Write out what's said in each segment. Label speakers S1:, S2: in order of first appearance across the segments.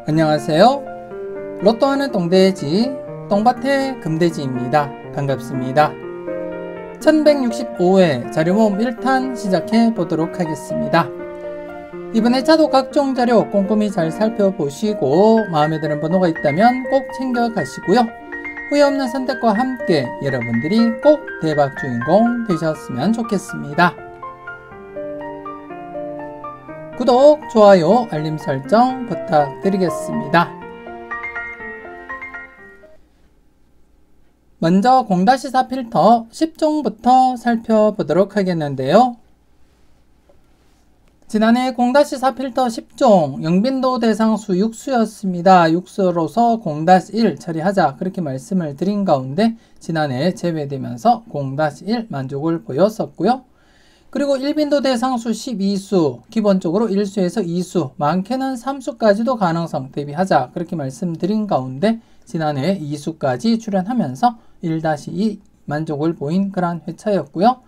S1: 안녕하세요. 로또하는 똥돼지 똥밭의 금돼지입니다. 반갑습니다. 1165회 자료모음 1탄 시작해 보도록 하겠습니다. 이번에 차도 각종 자료 꼼꼼히 잘 살펴보시고 마음에 드는 번호가 있다면 꼭 챙겨가시고요. 후회 없는 선택과 함께 여러분들이 꼭 대박 주인공 되셨으면 좋겠습니다. 구독, 좋아요, 알림 설정 부탁드리겠습니다. 먼저 0-4 필터 10종부터 살펴보도록 하겠는데요. 지난해 0-4 필터 10종 영빈도 대상수 6수였습니다. 6수로서 0-1 처리하자 그렇게 말씀을 드린 가운데 지난해 제외되면서 0-1 만족을 보였었고요. 그리고 1빈도 대상수 12수, 기본적으로 1수에서 2수, 많게는 3수까지도 가능성 대비하자 그렇게 말씀드린 가운데 지난해 2수까지 출연하면서 1-2 만족을 보인 그러한 회차였고요.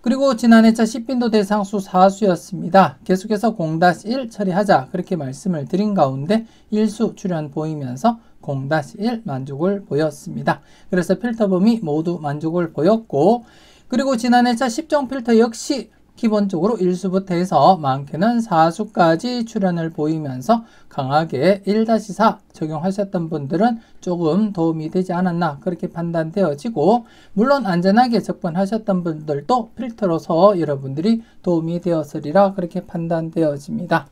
S1: 그리고 지난해 차 10빈도 대상수 4수였습니다. 계속해서 0-1 처리하자 그렇게 말씀을 드린 가운데 1수 출연 보이면서 0-1 만족을 보였습니다. 그래서 필터 범위 모두 만족을 보였고, 그리고 지난해 차 10종 필터 역시 기본적으로 1수부터 해서 많게는 4수까지 출현을 보이면서 강하게 1-4 적용하셨던 분들은 조금 도움이 되지 않았나 그렇게 판단되어지고, 물론 안전하게 접근하셨던 분들도 필터로서 여러분들이 도움이 되었으리라 그렇게 판단되어집니다.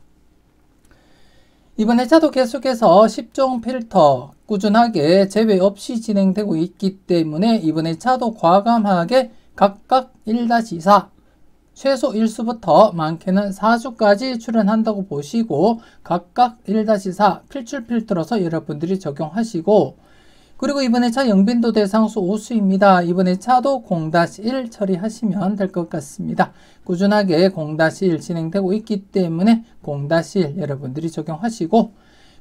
S1: 이번 회차도 계속해서 10종 필터 꾸준하게 제외 없이 진행되고 있기 때문에 이번 회차도 과감하게 각각 1-4, 최소 1수부터 많게는 4수까지 출연한다고 보시고 각각 1-4 필출 필터로서 여러분들이 적용하시고, 그리고 이번 회차 영빈도 대상수 5수입니다. 이번 회차도 0-1 처리하시면 될 것 같습니다. 꾸준하게 0-1 진행되고 있기 때문에 0-1 여러분들이 적용하시고,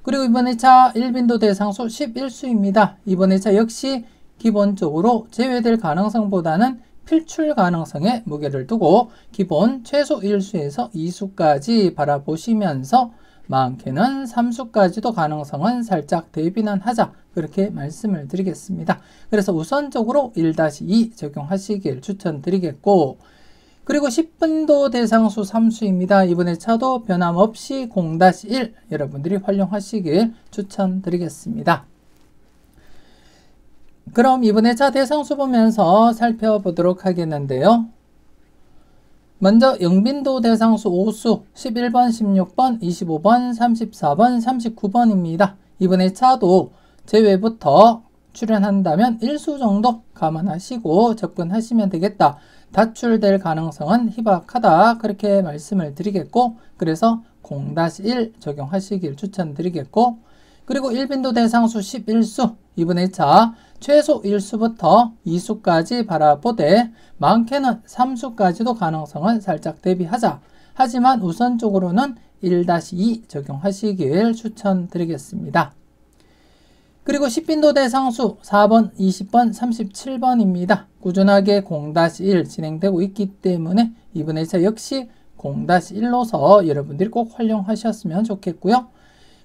S1: 그리고 이번 회차 1빈도 대상수 11수입니다. 이번 회차 역시 기본적으로 제외될 가능성보다는 필출 가능성에 무게를 두고 기본 최소 1수에서 2수까지 바라보시면서 많게는 3수까지도 가능성은 살짝 대비는 하자 그렇게 말씀을 드리겠습니다. 그래서 우선적으로 1-2 적용하시길 추천드리겠고, 그리고 10분도 대상수 3수입니다. 이번에 차도 변함없이 0-1 여러분들이 활용하시길 추천드리겠습니다. 그럼 이번에 차 대상수 보면서 살펴보도록 하겠는데요. 먼저 영빈도 대상수 5수 11번, 16번, 25번, 34번, 39번입니다. 이번에 차도 제외부터 출연한다면 1수 정도 감안하시고 접근하시면 되겠다. 다출될 가능성은 희박하다 그렇게 말씀을 드리겠고, 그래서 0-1 적용하시길 추천드리겠고, 그리고 1빈도 대상수 11수 이번 회차 최소 1수부터 2수까지 바라보되 많게는 3수까지도 가능성은 살짝 대비하자. 하지만 우선적으로는 1-2 적용하시길 추천드리겠습니다. 그리고 10빈도 대상수 4번, 20번, 37번입니다. 꾸준하게 0-1 진행되고 있기 때문에 이번 회차 역시 0-1로서 여러분들이 꼭 활용하셨으면 좋겠고요.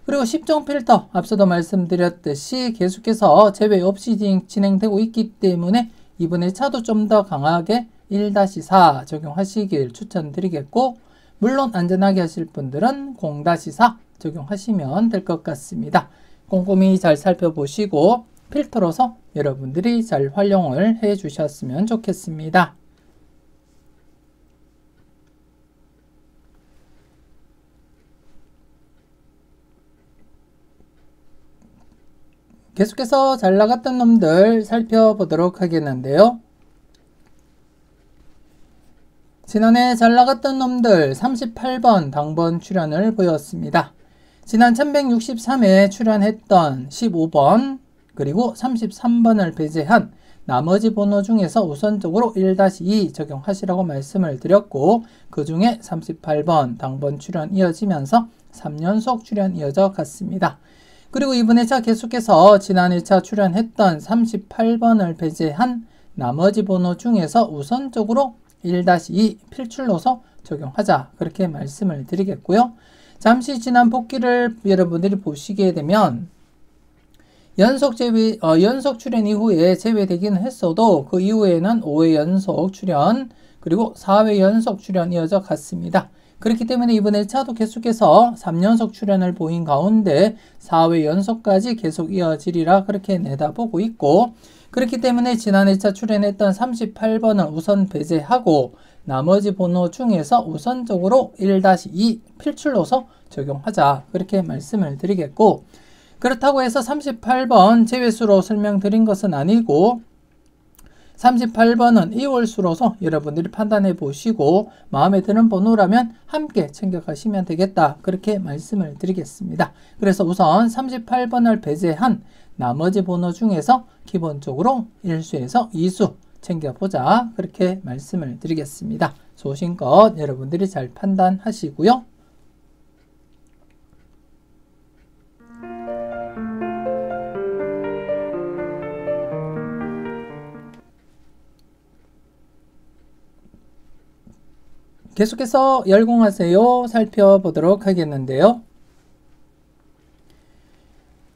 S1: 그리고 10종 필터 앞서도 말씀드렸듯이 계속해서 제외 없이 진행되고 있기 때문에 이번 회차도 좀 더 강하게 1-4 적용하시길 추천드리겠고, 물론 안전하게 하실 분들은 0-4 적용하시면 될 것 같습니다. 꼼꼼히 잘 살펴보시고 필터로서 여러분들이 잘 활용을 해 주셨으면 좋겠습니다. 계속해서 잘 나갔던 놈들 살펴보도록 하겠는데요. 지난해 잘 나갔던 놈들 38번 당번 출연을 보였습니다. 지난 1163회 출연했던 15번 그리고 33번을 배제한 나머지 번호 중에서 우선적으로 1-2 적용하시라고 말씀을 드렸고, 그 중에 38번 당번 출연 이어지면서 3연속 출연 이어져 갔습니다. 그리고 이번 회차 계속해서 지난 회차 출연했던 38번을 배제한 나머지 번호 중에서 우선적으로 1-2 필출로서 적용하자 그렇게 말씀을 드리겠고요. 잠시 지난 복귀를 여러분들이 보시게 되면 연속 출연 이후에 제외되기는 했어도 그 이후에는 5회 연속 출연 그리고 4회 연속 출연 이어져 갔습니다. 그렇기 때문에 이번 1차도 계속해서 3연속 출연을 보인 가운데 4회 연속까지 계속 이어지리라 그렇게 내다보고 있고, 그렇기 때문에 지난 1차 출연했던 38번은 우선 배제하고 나머지 번호 중에서 우선적으로 1-2 필출로서 적용하자 그렇게 말씀을 드리겠고, 그렇다고 해서 38번 제외수로 설명드린 것은 아니고 38번은 2월수로서 여러분들이 판단해 보시고 마음에 드는 번호라면 함께 챙겨가시면 되겠다 그렇게 말씀을 드리겠습니다. 그래서 우선 38번을 배제한 나머지 번호 중에서 기본적으로 1수에서 2수 챙겨보자 그렇게 말씀을 드리겠습니다. 소신껏 여러분들이 잘 판단하시고요. 계속해서 열공하세요 살펴보도록 하겠는데요.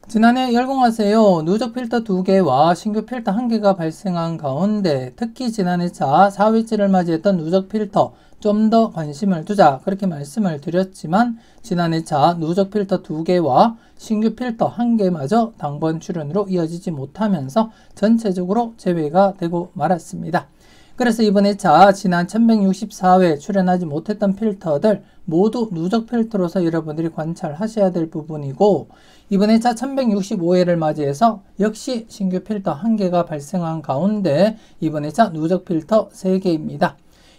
S1: 지난해 열공하세요 누적 필터 2개와 신규 필터 1개가 발생한 가운데 특히 지난 1차 4회째를 맞이했던 누적 필터 좀 더 관심을 두자 그렇게 말씀을 드렸지만 지난 1차 누적 필터 2개와 신규 필터 1개마저 당번 출연으로 이어지지 못하면서 전체적으로 제외가 되고 말았습니다. 그래서 이번 1차 지난 1164회 출연하지 못했던 필터들 모두 누적 필터로서 여러분들이 관찰하셔야 될 부분이고, 이번 1차 1165회를 맞이해서 역시 신규 필터 1개가 발생한 가운데 이번 1차 누적 필터 3개입니다.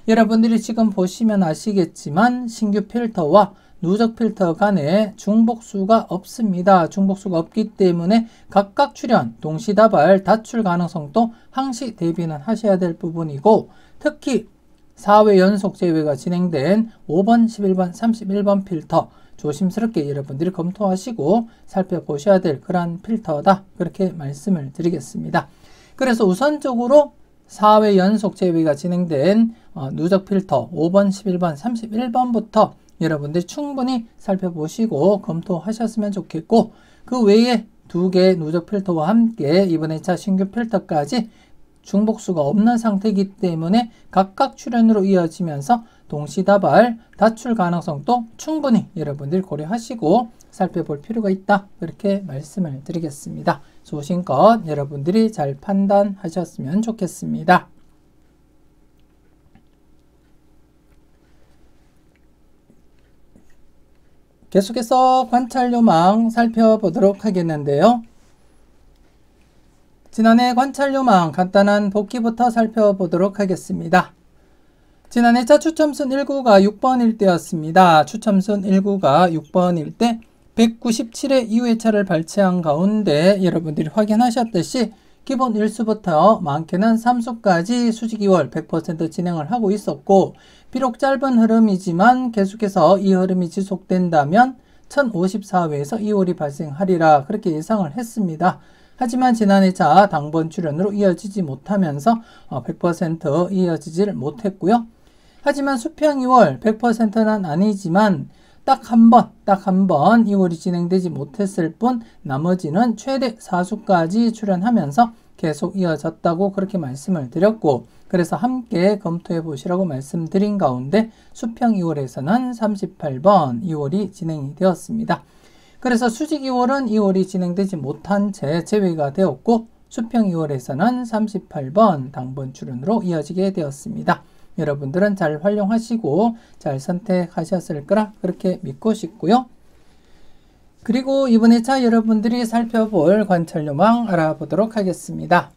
S1: 여러분들이 지금 보시면 아시겠지만 신규 필터와 누적 필터 간에 중복수가 없습니다. 중복수가 없기 때문에 각각 출연, 동시다발, 다출 가능성도 항시 대비는 하셔야 될 부분이고, 특히 4회 연속 제외가 진행된 5번, 11번, 31번 필터 조심스럽게 여러분들이 검토하시고 살펴보셔야 될 그러한 필터다 그렇게 말씀을 드리겠습니다. 그래서 우선적으로 4회 연속 제외가 진행된 누적 필터 5번, 11번, 31번부터 여러분들 충분히 살펴보시고 검토하셨으면 좋겠고, 그 외에 2개의 누적 필터와 함께 이번 1차 신규 필터까지 중복수가 없는 상태이기 때문에 각각 출연으로 이어지면서 동시다발, 다출 가능성도 충분히 여러분들 고려하시고 살펴볼 필요가 있다 그렇게 말씀을 드리겠습니다. 소신껏 여러분들이 잘 판단하셨으면 좋겠습니다. 계속해서 관찰요망 살펴보도록 하겠는데요. 지난해 관찰요망 간단한 복기부터 살펴보도록 하겠습니다. 지난 1차 추첨순 1구가 6번일 때였습니다. 추첨순 1구가 6번일 때 197회 2회차를 발췌한 가운데 여러분들이 확인하셨듯이 기본 1수부터 많게는 3수까지 수직 2월 100% 진행을 하고 있었고, 비록 짧은 흐름이지만 계속해서 이 흐름이 지속된다면 1054회에서 2월이 발생하리라 그렇게 예상을 했습니다. 하지만 지난 1차 당번 출연으로 이어지지 못하면서 100% 이어지질 못했고요. 하지만 수평 2월 100%는 아니지만 딱 한 번 2월이 진행되지 못했을 뿐 나머지는 최대 4수까지 출연하면서 계속 이어졌다고 그렇게 말씀을 드렸고, 그래서 함께 검토해 보시라고 말씀드린 가운데 수평 2월에서는 38번 2월이 진행이 되었습니다. 그래서 수직 2월은 2월이 진행되지 못한 채 제외가 되었고, 수평 2월에서는 38번 당번 출연으로 이어지게 되었습니다. 여러분들은 잘 활용하시고 잘 선택하셨을 거라 그렇게 믿고 싶고요. 그리고 이번 1차 여러분들이 살펴볼 관찰요망 알아보도록 하겠습니다.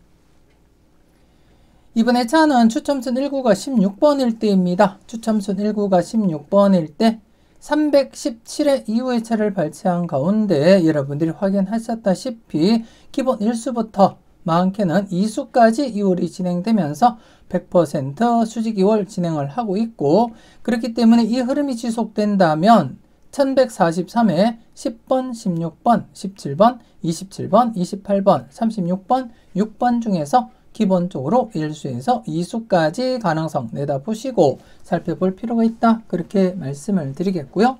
S1: 이번 1차는 추첨순 1구가 16번일 때입니다. 추첨순 1구가 16번일 때 317회 2회차를 발췌한 가운데 여러분들이 확인하셨다시피 기본 1수부터 많게는 2수까지 2월이 진행되면서 100% 수직 2월 진행을 하고 있고, 그렇기 때문에 이 흐름이 지속된다면 1143회 10번, 16번, 17번, 27번, 28번, 36번, 6번 중에서 기본적으로 1수에서 2수까지 가능성 내다보시고 살펴볼 필요가 있다 그렇게 말씀을 드리겠고요.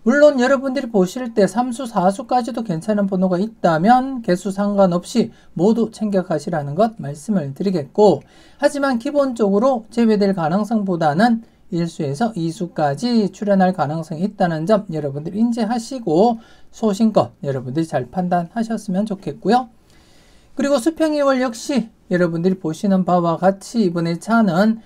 S1: 물론 여러분들이 보실 때 3수, 4수까지도 괜찮은 번호가 있다면 개수 상관없이 모두 챙겨가시라는 것 말씀을 드리겠고, 하지만 기본적으로 제외될 가능성보다는 1수에서 2수까지 출현할 가능성이 있다는 점 여러분들이 인지하시고 소신껏 여러분들이 잘 판단하셨으면 좋겠고요. 그리고 수평이월 역시 여러분들이 보시는 바와 같이 이번에 차는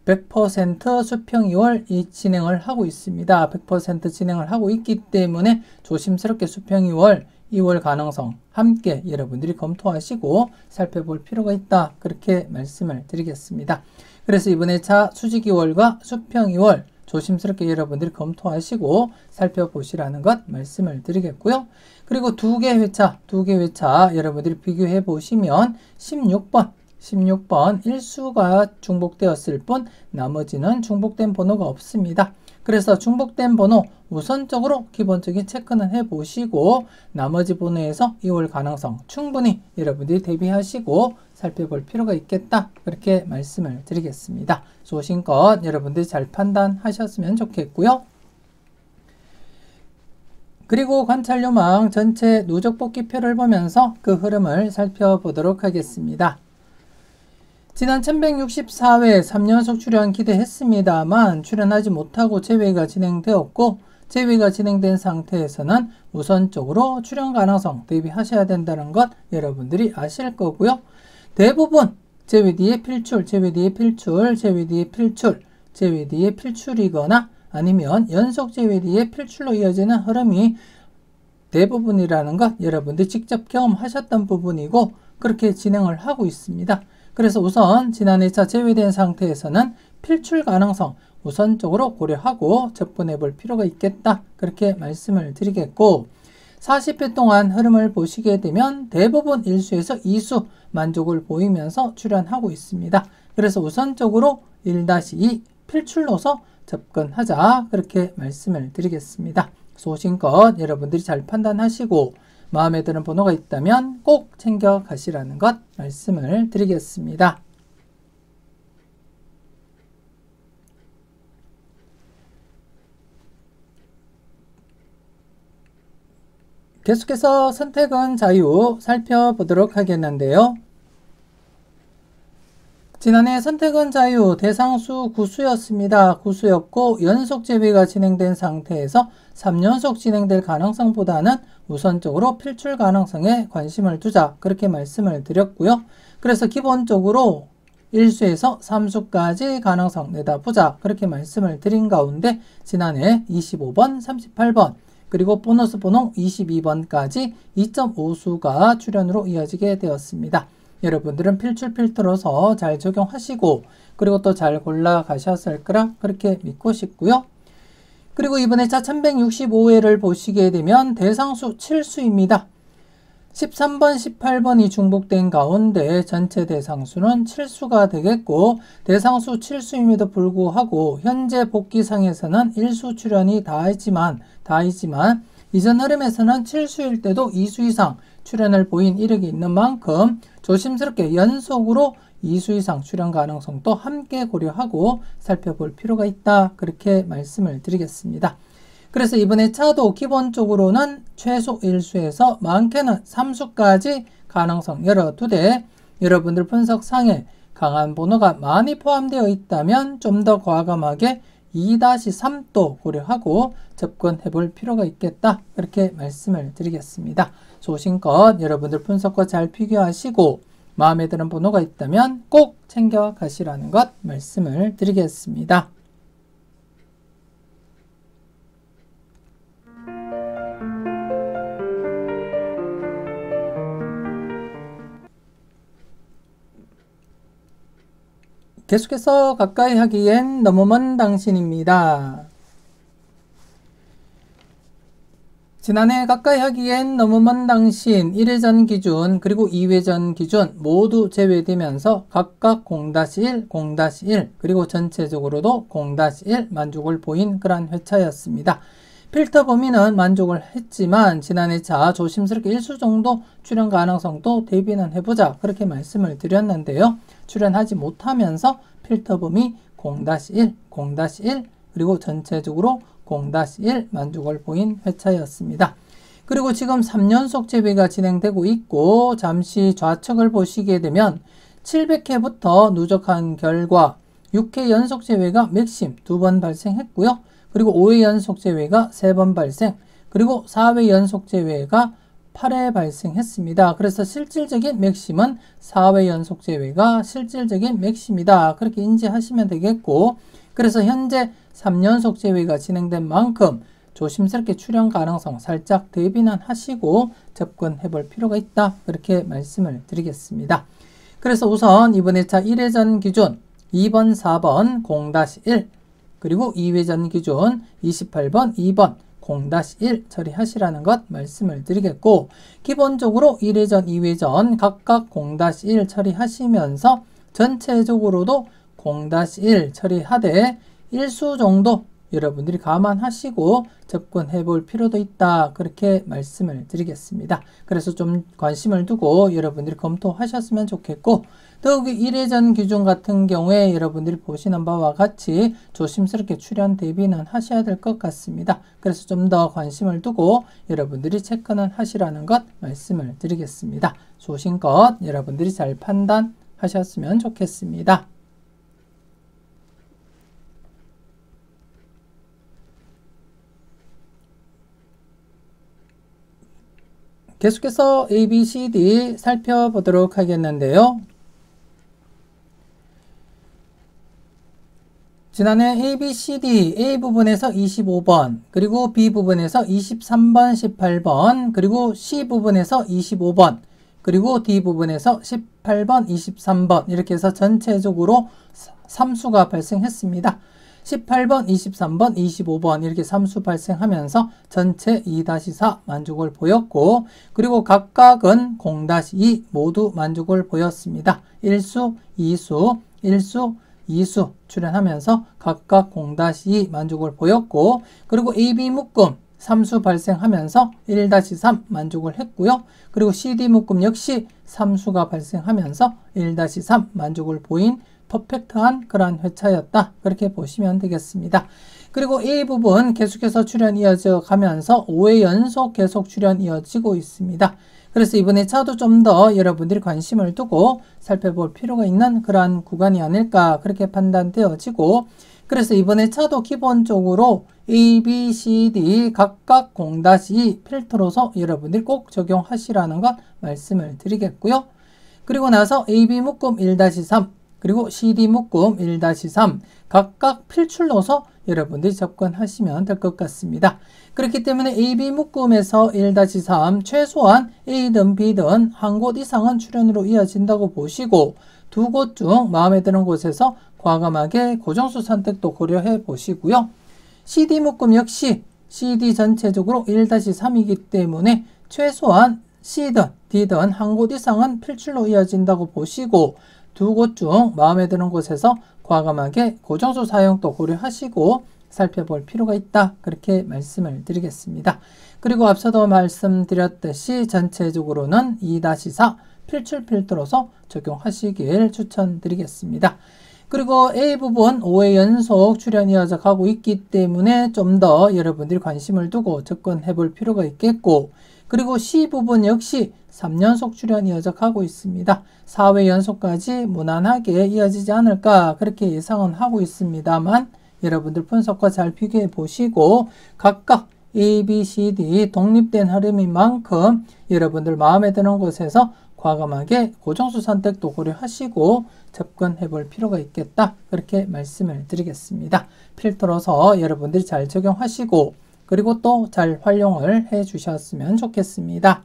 S1: 100% 수평이월 진행을 하고 있습니다. 100% 진행을 하고 있기 때문에 조심스럽게 수평이월, 2월 가능성 함께 여러분들이 검토하시고 살펴볼 필요가 있다. 그렇게 말씀을 드리겠습니다. 그래서 이번에 차 수직이월과 수평이월 조심스럽게 여러분들이 검토하시고 살펴보시라는 것 말씀을 드리겠고요. 그리고 두 개 회차 여러분들이 비교해 보시면 16번 1수가 중복되었을 뿐 나머지는 중복된 번호가 없습니다. 그래서 중복된 번호 우선적으로 기본적인 체크는 해보시고 나머지 번호에서 2월 가능성 충분히 여러분들이 대비하시고 살펴볼 필요가 있겠다. 그렇게 말씀을 드리겠습니다. 소신껏 여러분들이 잘 판단하셨으면 좋겠고요. 그리고 관찰요망 전체 누적 뽑기표를 보면서 그 흐름을 살펴보도록 하겠습니다. 지난 1164회 3연속 출연 기대했습니다만 출연하지 못하고 재회가 진행되었고, 재회가 진행된 상태에서는 우선적으로 출연 가능성 대비하셔야 된다는 것 여러분들이 아실 거고요. 대부분 재회 뒤에 필출, 재회 뒤에 필출, 재회 뒤에 필출, 재회 뒤에 필출이거나 아니면 연속 재회 뒤에 필출로 이어지는 흐름이 대부분이라는 것 여러분들이 직접 경험하셨던 부분이고 그렇게 진행을 하고 있습니다. 그래서 우선 지난 2차 제외된 상태에서는 필출 가능성 우선적으로 고려하고 접근해 볼 필요가 있겠다. 그렇게 말씀을 드리겠고, 40회 동안 흐름을 보시게 되면 대부분 1수에서 2수 만족을 보이면서 출현하고 있습니다. 그래서 우선적으로 1-2 필출로서 접근하자. 그렇게 말씀을 드리겠습니다. 소신껏 여러분들이 잘 판단하시고 마음에 드는 번호가 있다면 꼭 챙겨 가시라는 것 말씀을 드리겠습니다. 계속해서 선택은 자유 살펴보도록 하겠는데요. 지난해 선택은 자유 대상수 9수였습니다. 9수였고 연속 재배가 진행된 상태에서 3연속 진행될 가능성보다는 우선적으로 필출 가능성에 관심을 두자. 그렇게 말씀을 드렸고요. 그래서 기본적으로 1수에서 3수까지 가능성 내다보자. 그렇게 말씀을 드린 가운데 지난해 25번, 38번 그리고 보너스 번호 22번까지 2.5수가 출현으로 이어지게 되었습니다. 여러분들은 필출 필터로서 잘 적용하시고 그리고 또 잘 골라가셨을 거라 그렇게 믿고 싶고요. 그리고 이번에 차 1165회를 보시게 되면 대상수 7수입니다. 13번, 18번이 중복된 가운데 전체 대상수는 7수가 되겠고 대상수 7수임에도 불구하고 현재 복귀상에서는 1수 출현이 다이지만 이전 흐름에서는 7수일 때도 2수 이상 출현을 보인 이력이 있는 만큼 조심스럽게 연속으로 2수 이상 출현 가능성도 함께 고려하고 살펴볼 필요가 있다. 그렇게 말씀을 드리겠습니다. 그래서 이번에 차도 기본적으로는 최소 1수에서 많게는 3수까지 가능성 열어두 대, 여러분들 분석상에 강한 번호가 많이 포함되어 있다면 좀 더 과감하게 2-3도 고려하고 접근해 볼 필요가 있겠다. 그렇게 말씀을 드리겠습니다. 소신껏 여러분들 분석과 잘 비교하시고 마음에 드는 번호가 있다면 꼭 챙겨 가시라는 것 말씀을 드리겠습니다. 계속해서 가까이 하기엔 너무 먼 당신입니다. 지난해 가까이 하기엔 너무 먼 당신 1회전 기준 그리고 2회전 기준 모두 제외되면서 각각 0-1, 0-1 그리고 전체적으로도 0-1 만족을 보인 그런 회차였습니다. 필터 범위는 만족을 했지만 지난해 차 조심스럽게 1수 정도 출현 가능성도 대비는 해보자 그렇게 말씀을 드렸는데요. 출현하지 못하면서 필터 범위 0-1, 0-1 그리고 전체적으로 0-1 만족을 보인 회차였습니다. 그리고 지금 3연속 재배가 진행되고 있고 잠시 좌측을 보시게 되면 700회부터 누적한 결과 6회 연속 재배가 맥심 2번 발생했고요. 그리고 5회 연속 재배가 3번 발생, 그리고 4회 연속 재배가 8회 발생했습니다. 그래서 실질적인 맥심은 4회 연속 재배가 실질적인 맥심이다. 그렇게 인지하시면 되겠고, 그래서 현재 3연속 재배가 진행된 만큼 조심스럽게 출현 가능성 살짝 대비는 하시고 접근해 볼 필요가 있다. 그렇게 말씀을 드리겠습니다. 그래서 우선 이번 회차 1회전 기준 2번, 4번 0-1, 그리고 2회전 기준 28번, 2번 0-1 처리하시라는 것 말씀을 드리겠고, 기본적으로 1회전, 2회전 각각 0-1 처리하시면서 전체적으로도 0-1 처리하되 일수 정도 여러분들이 감안하시고 접근해 볼 필요도 있다. 그렇게 말씀을 드리겠습니다. 그래서 좀 관심을 두고 여러분들이 검토하셨으면 좋겠고, 더욱이 1회전 기준 같은 경우에 여러분들이 보시는 바와 같이 조심스럽게 출현 대비는 하셔야 될 것 같습니다. 그래서 좀 더 관심을 두고 여러분들이 체크는 하시라는 것 말씀을 드리겠습니다. 소신껏 여러분들이 잘 판단하셨으면 좋겠습니다. 계속해서 A, B, C, D 살펴보도록 하겠는데요. 지난해 A, B, C, D, A 부분에서 25번, 그리고 B 부분에서 23번, 18번, 그리고 C 부분에서 25번, 그리고 D 부분에서 18번, 23번 이렇게 해서 전체적으로 3수가 발생했습니다. 18번, 23번, 25번 이렇게 3수 발생하면서 전체 2-4 만족을 보였고, 그리고 각각은 0-2 모두 만족을 보였습니다. 1수, 2수, 1수, 2수 출현하면서 각각 0-2 만족을 보였고, 그리고 AB 묶음 3수 발생하면서 1-3 만족을 했고요. 그리고 CD 묶음 역시 3수가 발생하면서 1-3 만족을 보인 퍼펙트한 그러한 회차였다. 그렇게 보시면 되겠습니다. 그리고 A 부분 계속해서 출현 이어져 가면서 5회 연속 계속 출현 이어지고 있습니다. 그래서 이번 회차도 좀 더 여러분들이 관심을 두고 살펴볼 필요가 있는 그러한 구간이 아닐까 그렇게 판단되어지고, 그래서 이번 회차도 기본적으로 A, B, C, D 각각 0-2 필터로서 여러분들이 꼭 적용하시라는 것 말씀을 드리겠고요. 그리고 나서 AB 묶음 1-3 그리고 CD 묶음 1-3 각각 필출로서 여러분들이 접근하시면 될 것 같습니다. 그렇기 때문에 AB 묶음에서 1-3 최소한 A든 B든 한 곳 이상은 출현으로 이어진다고 보시고, 두 곳 중 마음에 드는 곳에서 과감하게 고정수 선택도 고려해 보시고요. CD 묶음 역시 CD 전체적으로 1-3이기 때문에 최소한 C든 D든 한 곳 이상은 필출로 이어진다고 보시고, 두 곳 중 마음에 드는 곳에서 과감하게 고정수 사용도 고려하시고 살펴볼 필요가 있다. 그렇게 말씀을 드리겠습니다. 그리고 앞서도 말씀드렸듯이 전체적으로는 2-4 필출 필터로서 적용하시길 추천드리겠습니다. 그리고 A 부분 5회 연속 출현 이어져 가고 있기 때문에 좀 더 여러분들이 관심을 두고 접근해 볼 필요가 있겠고, 그리고 C 부분 역시 3연속 출현 이어져 가고 있습니다. 4회 연속까지 무난하게 이어지지 않을까 그렇게 예상은 하고 있습니다만, 여러분들 분석과 잘 비교해 보시고 각각 A, B, C, D 독립된 흐름인 만큼 여러분들 마음에 드는 곳에서 과감하게 고정수 선택도 고려하시고 접근해 볼 필요가 있겠다. 그렇게 말씀을 드리겠습니다. 필터로서 여러분들이 잘 적용하시고 그리고 또 잘 활용을 해 주셨으면 좋겠습니다.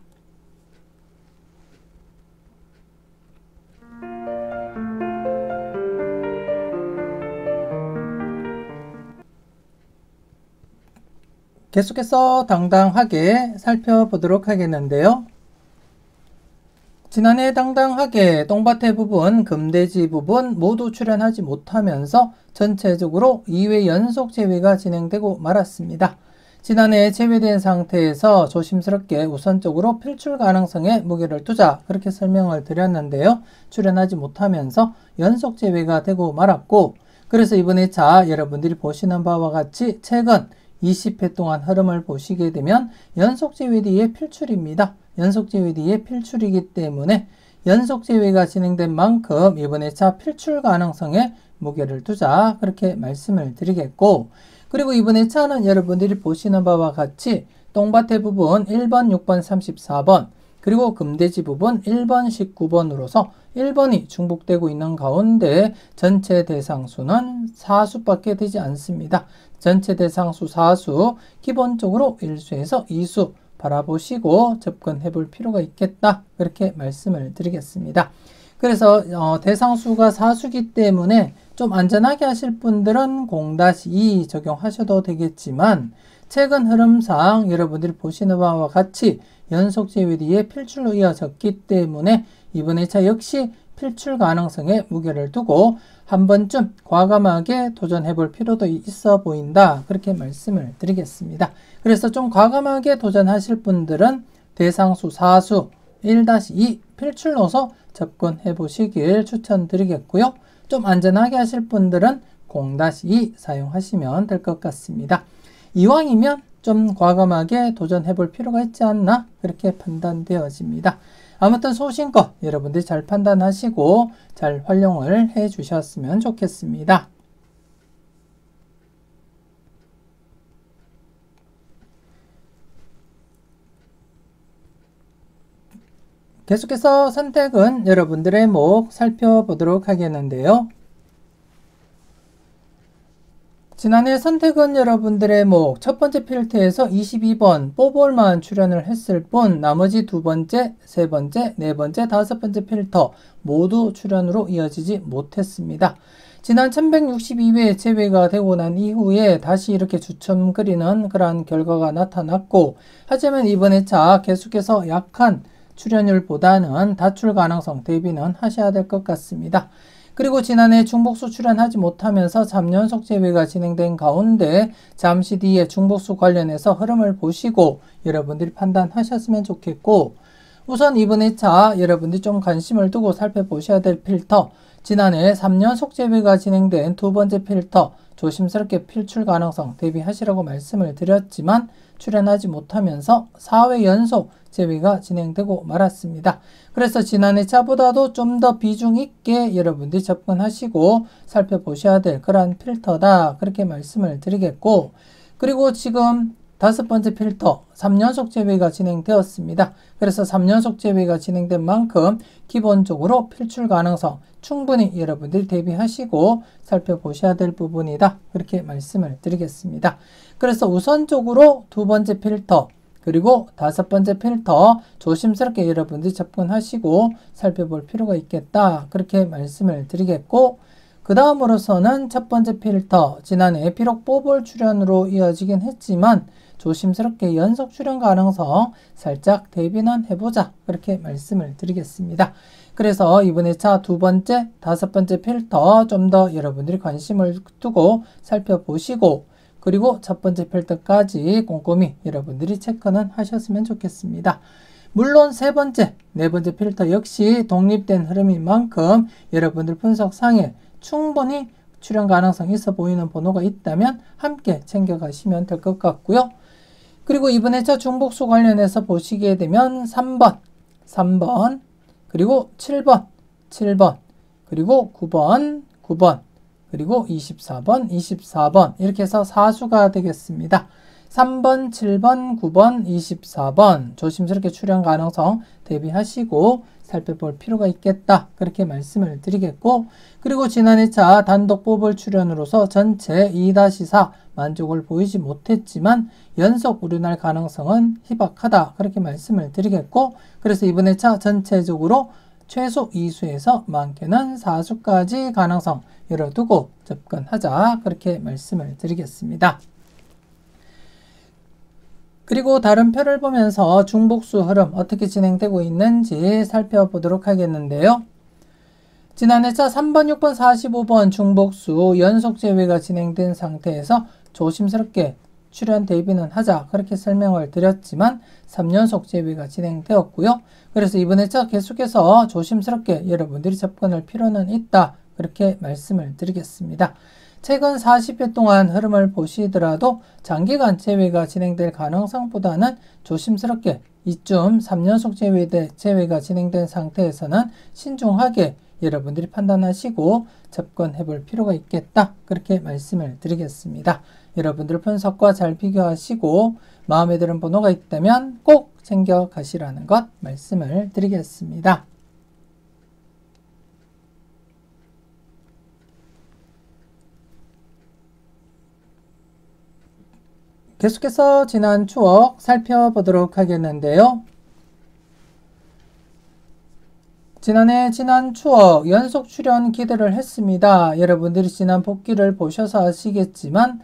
S1: 계속해서 당당하게 살펴보도록 하겠는데요. 지난해 당당하게 똥밭의 부분, 금돼지 부분 모두 출현하지 못하면서 전체적으로 2회 연속 제외가 진행되고 말았습니다. 지난해 제외된 상태에서 조심스럽게 우선적으로 필출 가능성에 무게를 두자 그렇게 설명을 드렸는데요. 출현하지 못하면서 연속 제외가 되고 말았고, 그래서 이번 회차 여러분들이 보시는 바와 같이 최근 20회 동안 흐름을 보시게 되면 연속 제외 뒤에 필출입니다. 연속 제외 뒤에 필출이기 때문에 연속 제외가 진행된 만큼 이번 회차 필출 가능성에 무게를 두자 그렇게 말씀을 드리겠고, 그리고 이번 회차는 여러분들이 보시는 바와 같이 똥밭의 부분 1번, 6번, 34번 그리고 금돼지 부분 1번, 19번으로서 1번이 중복되고 있는 가운데 전체 대상수는 4수밖에 되지 않습니다. 전체 대상수 4수, 기본적으로 1수에서 2수 바라보시고 접근해 볼 필요가 있겠다 그렇게 말씀을 드리겠습니다. 그래서 대상수가 4수기 때문에 좀 안전하게 하실 분들은 0-2 적용하셔도 되겠지만, 최근 흐름상 여러분들이 보시는 바와 같이 연속 제외 뒤에 필출로 이어졌기 때문에 이번 회차 역시 필출 가능성에 무게를 두고 한 번쯤 과감하게 도전해 볼 필요도 있어 보인다 그렇게 말씀을 드리겠습니다. 그래서 좀 과감하게 도전하실 분들은 대상수 4수 1-2 필출로서 접근해 보시길 추천드리겠고요. 좀 안전하게 하실 분들은 0-2 사용하시면 될 것 같습니다. 이왕이면 좀 과감하게 도전해 볼 필요가 있지 않나 그렇게 판단되어집니다. 아무튼 소신껏 여러분들이 잘 판단하시고 잘 활용을 해 주셨으면 좋겠습니다. 계속해서 선택은 여러분들의 목 살펴보도록 하겠는데요. 지난해 선택은 여러분들의 목 첫 번째 필터에서 22번 뽀볼만 출연을 했을 뿐 나머지 두 번째, 세 번째, 네 번째, 다섯 번째 필터 모두 출연으로 이어지지 못했습니다. 지난 1162회 제외가 되고 난 이후에 다시 이렇게 주춤 그리는 그러한 결과가 나타났고, 하지만 이번 회차 계속해서 약한 출연율보다는 다출 가능성 대비는 하셔야 될 것 같습니다. 그리고 지난해 중복수 출연하지 못하면서 3연속 제외가 진행된 가운데 잠시 뒤에 중복수 관련해서 흐름을 보시고 여러분들이 판단하셨으면 좋겠고, 우선 이번 회차 여러분들이 좀 관심을 두고 살펴보셔야 될 필터, 지난해 3연속 제외가 진행된 두 번째 필터 조심스럽게 필출 가능성 대비하시라고 말씀을 드렸지만 출연하지 못하면서 4회 연속 제외가 진행되고 말았습니다. 그래서 지난해 차보다도 좀 더 비중 있게 여러분들이 접근하시고 살펴보셔야 될 그러한 필터다 그렇게 말씀을 드리겠고, 그리고 지금 다섯 번째 필터 3연속 제외가 진행되었습니다. 그래서 3연속 제외가 진행된 만큼 기본적으로 필출 가능성 충분히 여러분들이 대비하시고 살펴보셔야 될 부분이다 그렇게 말씀을 드리겠습니다. 그래서 우선적으로 두 번째 필터 그리고 다섯 번째 필터 조심스럽게 여러분들이 접근하시고 살펴볼 필요가 있겠다 그렇게 말씀을 드리겠고, 그 다음으로서는 첫 번째 필터 지난해 비록 뽀볼 출연으로 이어지긴 했지만 조심스럽게 연속 출연 가능성 살짝 대비는 해보자 그렇게 말씀을 드리겠습니다. 그래서 이번 회차 두 번째, 다섯 번째 필터 좀 더 여러분들이 관심을 두고 살펴보시고, 그리고 첫 번째 필터까지 꼼꼼히 여러분들이 체크는 하셨으면 좋겠습니다. 물론 세 번째, 네 번째 필터 역시 독립된 흐름인 만큼 여러분들 분석상에 충분히 출연 가능성이 있어 보이는 번호가 있다면 함께 챙겨가시면 될 것 같고요. 그리고 이번 회차 중복수 관련해서 보시게 되면 3번, 그리고 7번, 그리고 9번, 그리고 24번 이렇게 해서 4수가 되겠습니다. 3번, 7번, 9번, 24번 조심스럽게 출연 가능성 대비하시고 살펴볼 필요가 있겠다 그렇게 말씀을 드리겠고, 그리고 지난 회차 단독 뽀볼 출연으로서 전체 2-4 만족을 보이지 못했지만 연속 우려날 가능성은 희박하다 그렇게 말씀을 드리겠고, 그래서 이번 회차 전체적으로 최소 2수에서 많게는 4수까지 가능성 열어두고 접근하자 그렇게 말씀을 드리겠습니다. 그리고 다른 표를 보면서 중복수 흐름 어떻게 진행되고 있는지 살펴보도록 하겠는데요. 지난 회차 3번, 6번, 45번 중복수 연속 제외가 진행된 상태에서 조심스럽게 출연 대비는 하자 그렇게 설명을 드렸지만 3연속 제외가 진행되었고요. 그래서 이번 회차 계속해서 조심스럽게 여러분들이 접근할 필요는 있다 그렇게 말씀을 드리겠습니다. 최근 40일 동안 흐름을 보시더라도 장기간 제외가 진행될 가능성보다는 조심스럽게 이쯤 3연속 제외가 진행된 상태에서는 신중하게 여러분들이 판단하시고 접근해 볼 필요가 있겠다. 그렇게 말씀을 드리겠습니다. 여러분들 분석과 잘 비교하시고 마음에 드는 번호가 있다면 꼭 챙겨 가시라는 것 말씀을 드리겠습니다. 계속해서 지난 추억 살펴보도록 하겠는데요. 지난 추억 연속 출연 기대를 했습니다. 여러분들이 지난 복귀를 보셔서 아시겠지만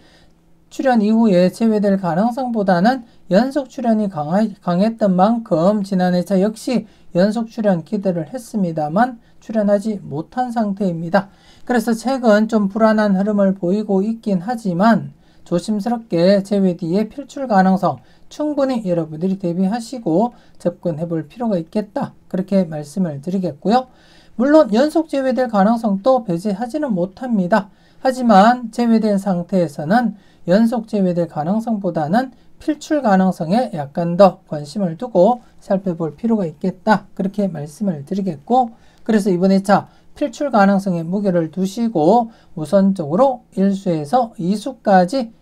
S1: 출연 이후에 제외될 가능성보다는 연속 출연이 강했던 만큼 지난 회차 역시 연속 출연 기대를 했습니다만 출연하지 못한 상태입니다. 그래서 최근 좀 불안한 흐름을 보이고 있긴 하지만 조심스럽게 제외 뒤에 필출 가능성 충분히 여러분들이 대비하시고 접근해 볼 필요가 있겠다. 그렇게 말씀을 드리겠고요. 물론 연속 제외될 가능성도 배제하지는 못합니다. 하지만 제외된 상태에서는 연속 제외될 가능성보다는 필출 가능성에 약간 더 관심을 두고 살펴볼 필요가 있겠다. 그렇게 말씀을 드리겠고, 그래서 이번 회차 필출 가능성에 무게를 두시고 우선적으로 1수에서 2수까지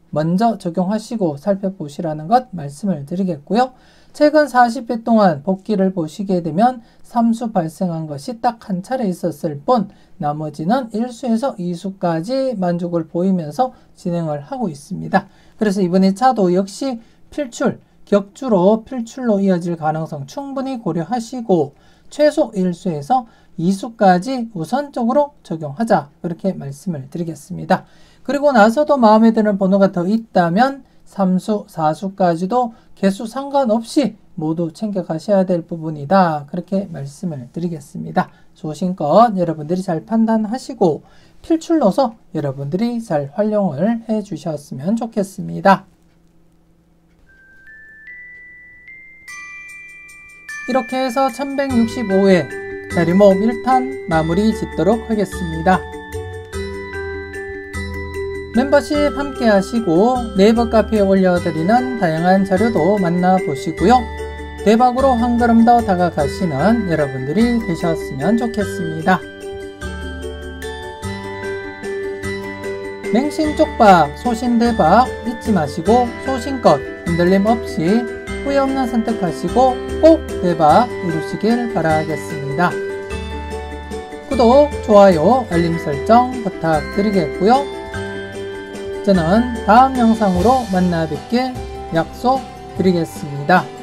S1: 먼저 적용하시고 살펴보시라는 것 말씀을 드리겠고요. 최근 40회 동안 복귀를 보시게 되면 3수 발생한 것이 딱 한 차례 있었을 뿐 나머지는 1수에서 2수까지 만족을 보이면서 진행을 하고 있습니다. 그래서 이번 회차도 역시 필출, 격주로 필출로 이어질 가능성 충분히 고려하시고 최소 1수에서 2수까지 우선적으로 적용하자. 그렇게 말씀을 드리겠습니다. 그리고 나서도 마음에 드는 번호가 더 있다면 3수, 4수까지도 개수 상관없이 모두 챙겨가셔야 될 부분이다. 그렇게 말씀을 드리겠습니다. 소신껏 여러분들이 잘 판단하시고 필출로서 여러분들이 잘 활용을 해 주셨으면 좋겠습니다. 이렇게 해서 1165회 자리모음 1탄 마무리 짓도록 하겠습니다. 멤버십 함께 하시고 네이버 카페에 올려드리는 다양한 자료도 만나보시고요. 대박으로 한 걸음 더 다가가시는 여러분들이 되셨으면 좋겠습니다. 맹신쪽박, 소신대박 잊지 마시고 소신껏 흔들림 없이 후회 없는 선택하시고 꼭 대박 이루시길 바라겠습니다. 구독, 좋아요, 알림 설정 부탁드리겠고요. 저는 다음 영상으로 만나 뵙길 약속드리겠습니다.